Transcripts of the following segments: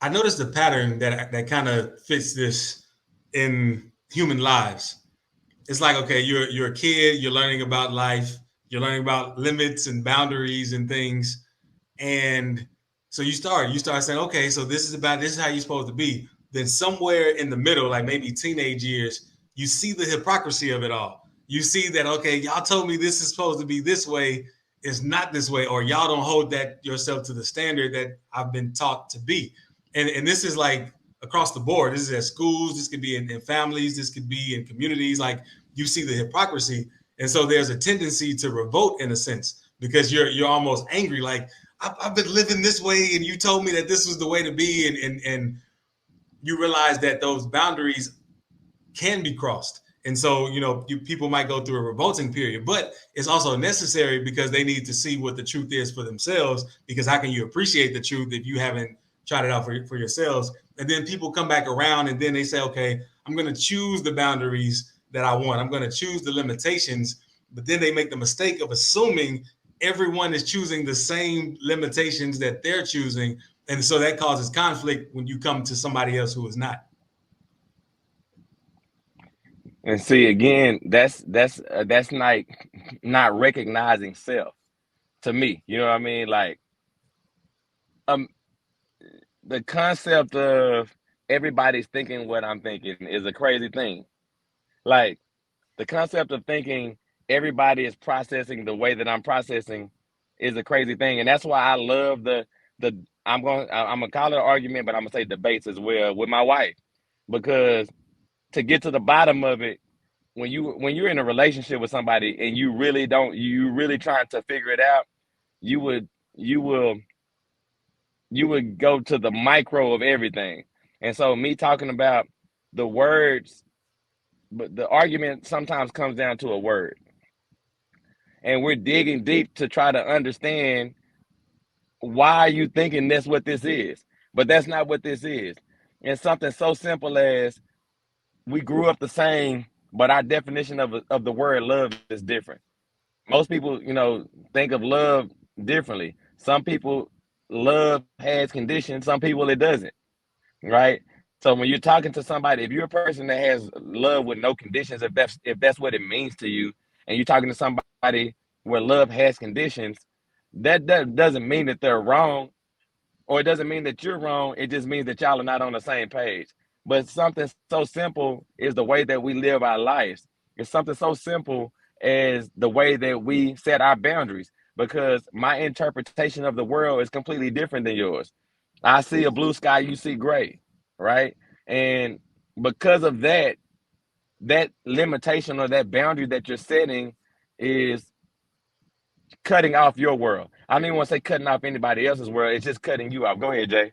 I noticed a pattern that kind of fits this in human lives. It's like, okay, you're a kid, you're learning about life, you're learning about limits and boundaries and things, and so you start saying, okay, so this is how you're supposed to be. Then somewhere in the middle, like maybe teenage years, you see the hypocrisy of it all. You see that, okay, y'all told me this is supposed to be this way, it's not this way, or y'all don't hold that yourself to the standard that I've been taught to be. And this is like across the board. This is at schools, this could be in families, this could be in communities. Like, you see the hypocrisy, and so there's a tendency to revolt in a sense, because you're almost angry, like, I've been living this way, and you told me that this was the way to be, and you realize that those boundaries can be crossed. And so, people might go through a revolting period, but it's also necessary because they need to see what the truth is for themselves. Because how can you appreciate the truth if you haven't tried it out for yourselves? And then people come back around, and then they say, okay, I'm going to choose the boundaries that I want. I'm going to choose the limitations. But then they make the mistake of assuming everyone is choosing the same limitations that they're choosing. And so that causes conflict when you come to somebody else who is not. And see, again, that's like not recognizing self to me. You know what I mean? Like, um, the concept of everybody's thinking what I'm thinking is a crazy thing. Like, the concept of thinking everybody is processing the way that I'm processing is a crazy thing, and that's why I love the I'm gonna call it an argument, but I'm gonna say debates as well with my wife, because to get to the bottom of it, when you're in a relationship with somebody and you really trying to figure it out, you would you will you would go to the micro of everything. And so me talking about the words, but the argument sometimes comes down to a word. And we're digging deep to try to understand why are you thinking that's what this is. But that's not what this is. And something so simple as we grew up the same, but our definition of the word love is different. Most people, think of love differently. Some people love has conditions, some people it doesn't, right? So when you're talking to somebody, if you're a person that has love with no conditions, if that's what it means to you, and you're talking to somebody where love has conditions, that doesn't mean that they're wrong, or it doesn't mean that you're wrong. It just means that y'all are not on the same page. But something so simple is the way that we live our lives. It's something so simple as the way that we set our boundaries, because my interpretation of the world is completely different than yours. I see a blue sky, you see gray, right? And because of that, that limitation or that boundary that you're setting is cutting off your world. I don't even want to say cutting off anybody else's world. It's just cutting you off. Go ahead, Jay.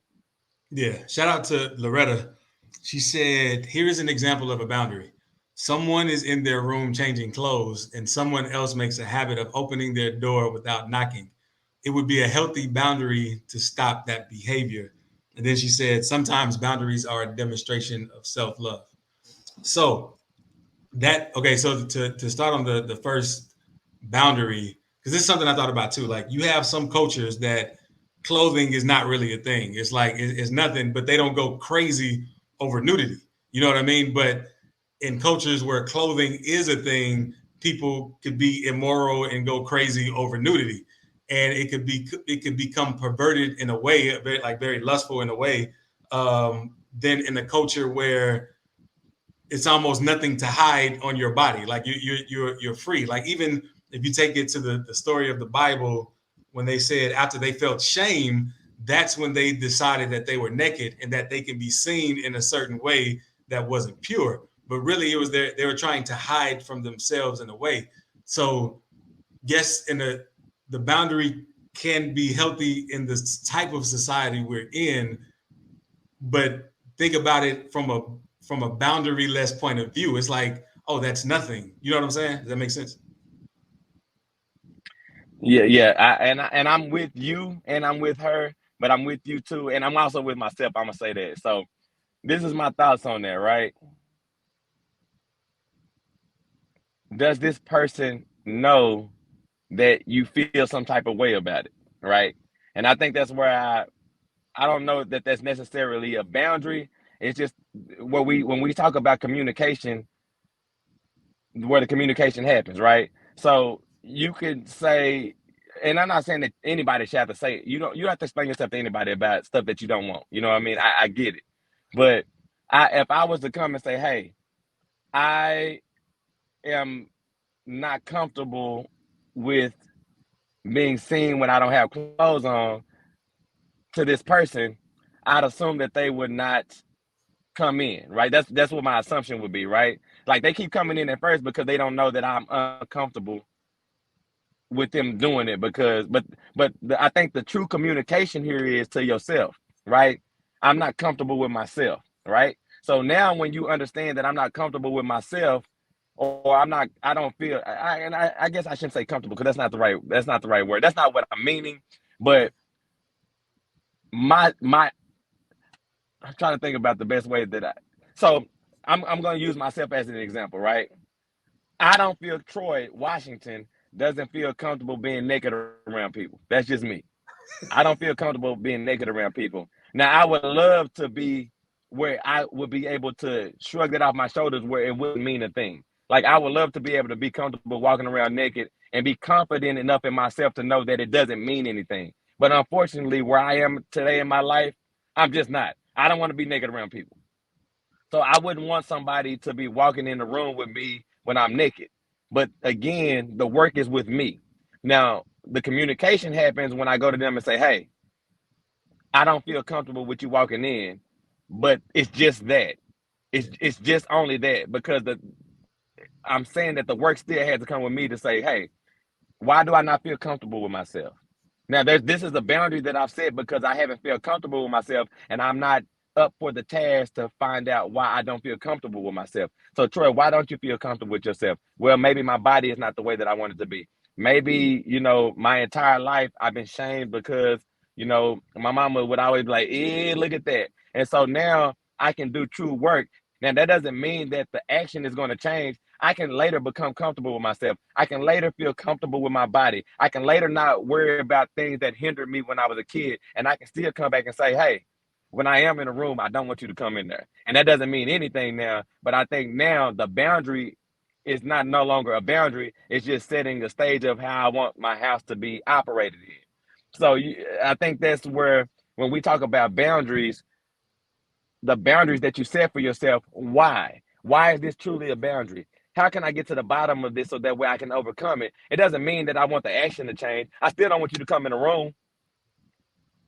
Yeah. Shout out to Loretta. She said, here is an example of a boundary. Someone is in their room changing clothes, and someone else makes a habit of opening their door without knocking. It would be a healthy boundary to stop that behavior. And then she said, sometimes boundaries are a demonstration of self love. So, okay, so to start on the first boundary, because this is something I thought about too. Like, you have some cultures that clothing is not really a thing. It's like it's nothing, but they don't go crazy over nudity. You know what I mean? But in cultures where clothing is a thing, people could be immoral and go crazy over nudity, and it could become perverted in a way, very lustful in a way. Then in a culture where it's almost nothing to hide on your body. Like, you're free. Like, even if you take it to the story of the Bible, when they said after they felt shame, that's when they decided that they were naked and that they can be seen in a certain way that wasn't pure. But really, it was they were trying to hide from themselves in a way. So yes, in the boundary can be healthy in this type of society we're in, but think about it from a boundaryless point of view. It's like, oh, that's nothing. You know what I'm saying? Does that make sense? Yeah, yeah. And I'm with you, and I'm with her, but I'm with you too, and I'm also with myself. I'm gonna say that. So this is my thoughts on that. Right? Does this person know that you feel some type of way about it? Right? And I think that's where I don't know that that's necessarily a boundary. It's just when we talk about communication, where the communication happens, right? So you could say, and I'm not saying that anybody should have to say it. You don't have to explain yourself to anybody about stuff that you don't want. You know what I mean? I get it. But if I was to come and say, hey, I am not comfortable with being seen when I don't have clothes on to this person, I'd assume that they would not come in, right? That's what my assumption would be, right? Like they keep coming in at first because they don't know that I'm uncomfortable with them doing it I think the true communication here is to yourself, right? I'm not comfortable with myself, right? So now when you understand that I'm not comfortable with myself, or I don't feel, I guess I shouldn't say comfortable because that's not the right word. That's not what I'm meaning. But I'm trying to think about the best way so I'm going to use myself as an example, right? I don't feel Troy Washington doesn't feel comfortable being naked around people. That's just me. I don't feel comfortable being naked around people. Now, I would love to be where I would be able to shrug it off my shoulders where it wouldn't mean a thing. Like, I would love to be able to be comfortable walking around naked and be confident enough in myself to know that it doesn't mean anything. But unfortunately, where I am today in my life, I'm just not. I don't want to be naked around people. So I wouldn't want somebody to be walking in the room with me when I'm naked. But again, the work is with me. Now, the communication happens when I go to them and say, hey, I don't feel comfortable with you walking in, but it's just that. It's just only that because I'm saying that the work still has to come with me to say, hey, why do I not feel comfortable with myself? Now, this is a boundary that I've set because I haven't felt comfortable with myself, and I'm not up for the task to find out why I don't feel comfortable with myself. So, Troy, why don't you feel comfortable with yourself? Well, maybe my body is not the way that I want it to be. Maybe, my entire life I've been shamed because, my mama would always be like, look at that. And so now I can do true work. Now, that doesn't mean that the action is going to change. I can later become comfortable with myself. I can later feel comfortable with my body. I can later not worry about things that hindered me when I was a kid. And I can still come back and say, hey, when I am in a room, I don't want you to come in there. And that doesn't mean anything now. But I think now the boundary is no longer a boundary. It's just setting the stage of how I want my house to be operated in. So I think that's where, when we talk about boundaries, the boundaries that you set for yourself, why? Why is this truly a boundary? How can I get to the bottom of this so that way I can overcome it? It doesn't mean that I want the action to change. I still don't want you to come in the room.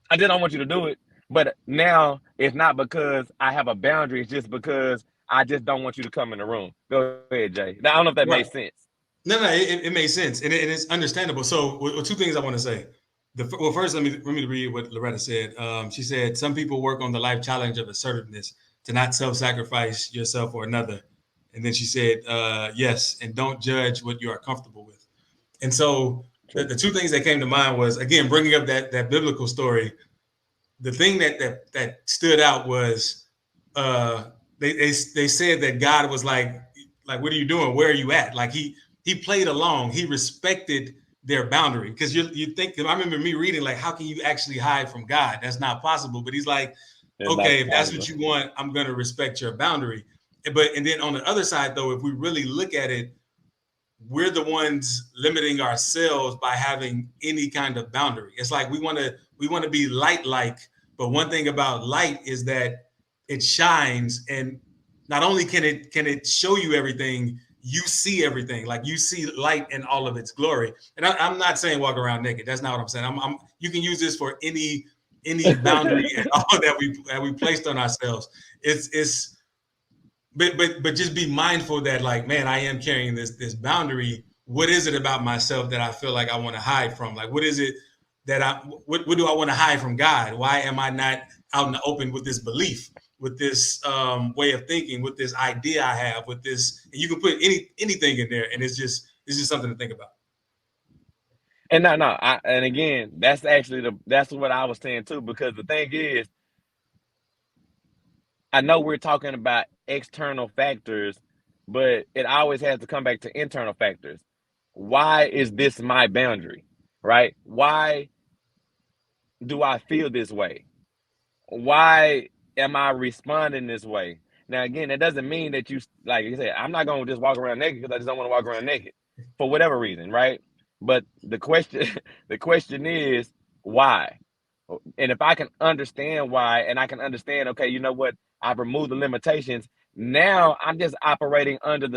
I still don't want you to do it. But now it's not because I have a boundary. It's just because I just don't want you to come in the room. Go ahead, Jay. Now, I don't know if that makes sense. No, it makes sense, and it's understandable. So, two things I want to say. First, let me read what Loretta said. She said, "Some people work on the life challenge of assertiveness to not self-sacrifice yourself or another." And then she said, "Yes, and don't judge what you are comfortable with." And so, the two things that came to mind was, again, bringing up that biblical story. The thing that stood out was they said that God was like, what are you doing? Where are you at? Like he played along. He respected their boundary, because you think, I remember me reading, like, how can you actually hide from God? That's not possible. But he's like, okay, if that's what you want, I'm going to respect your boundary. And then on the other side, though, if we really look at it, we're the ones limiting ourselves by having any kind of boundary. It's like we want to be light, but one thing about light is that it shines, and not only can it show you everything, you see everything. Like, you see light in all of its glory. And I'm not saying walk around naked. That's not what I'm saying. You can use this for any boundary at all that we placed on ourselves. But just be mindful that, like, man, I am carrying this boundary. What is it about myself that I feel like I want to hide from? Like, what is it that what do I want to hide from God? Why am I not out in the open with this belief, with this way of thinking, with this idea I have, with this? And you can put anything in there, and it's just something to think about. And and again, that's what I was saying too, because the thing is, I know we're talking about external factors, but it always has to come back to internal factors. Why is this my boundary, right? Why do I feel this way? why am I responding this way? Now, again, that doesn't mean that you, like you said, I'm not going to just walk around naked because I just don't want to walk around naked for whatever reason, right? But the question, the question is why? And if I can understand why, and I can understand, okay, you know what? I've removed the limitations. Now I'm just operating under uh,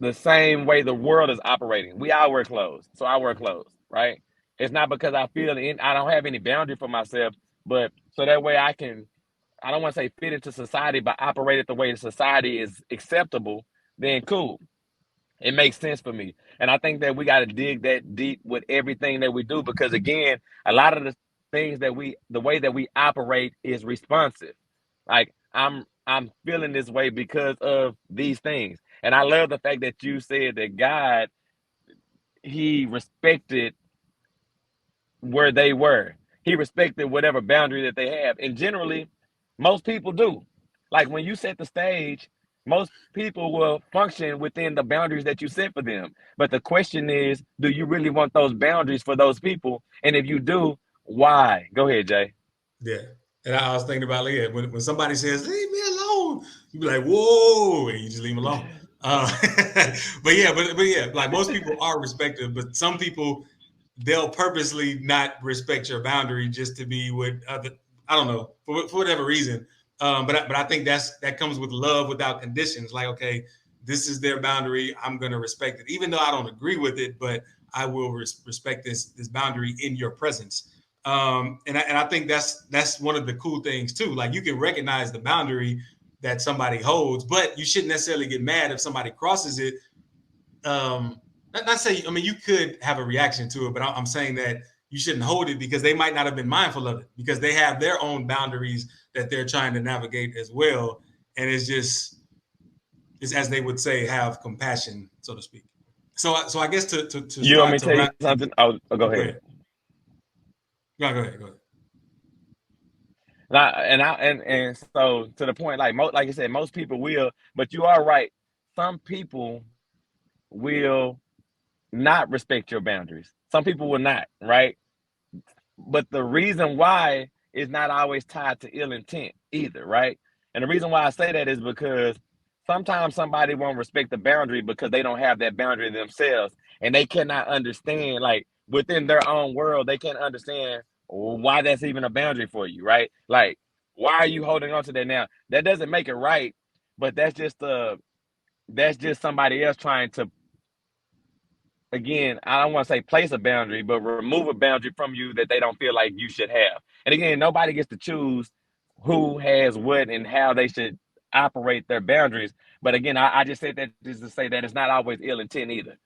the same way the world is operating. We all wear clothes, so I wear clothes, right? It's not because I I don't have any boundary for myself, but so that way I don't want to say fit into society, but operate it the way the society is acceptable. Then cool, it makes sense for me. And I think that we got to dig that deep with everything that we do, because again, a lot of the the way that we operate is responsive. Like I'm feeling this way because of these things. And I love the fact that you said that God, he respected where they were. He respected whatever boundary that they have. And generally, most people do. Like when you set the stage, most people will function within the boundaries that you set for them. But the question is, do you really want those boundaries for those people? And if you do, why? Go ahead, Jay. Yeah. And I was thinking about, like, yeah, when somebody says, leave me alone, you be like, whoa, and you just leave them alone. Uh, but yeah, like most people are respected, but some people, they'll purposely not respect your boundary just to be with other, I don't know, for whatever reason. But I think that comes with love without conditions. Like, okay, this is their boundary. I'm going to respect it, even though I don't agree with it, but I will respect this boundary in your presence. And I think that's one of the cool things too. Like you can recognize the boundary that somebody holds, but you shouldn't necessarily get mad if somebody crosses it. Not say, I mean, you could have a reaction to it, but I'm saying that you shouldn't hold it because they might not have been mindful of it because they have their own boundaries that they're trying to navigate as well. And it's as they would say, have compassion, so to speak. So I guess to You want me start to to tell you wrap. something? Oh, go Go ahead. ahead. Go ahead. Go ahead. And so to the point, like you said, most people will, but you are right. Some people will not respect your boundaries. Some people will not, right? But the reason why is not always tied to ill intent either, right? And the reason why I say that is because sometimes somebody won't respect the boundary because they don't have that boundary themselves, and they cannot understand, like within their own world, they can't understand why that's even a boundary for you, right? Like, why are you holding on to that now? That doesn't make it right, but that's just somebody else trying to, again, I don't want to say place a boundary, but remove a boundary from you that they don't feel like you should have. And again, nobody gets to choose who has what and how they should operate their boundaries. But again, I just said that just to say that it's not always ill intent either.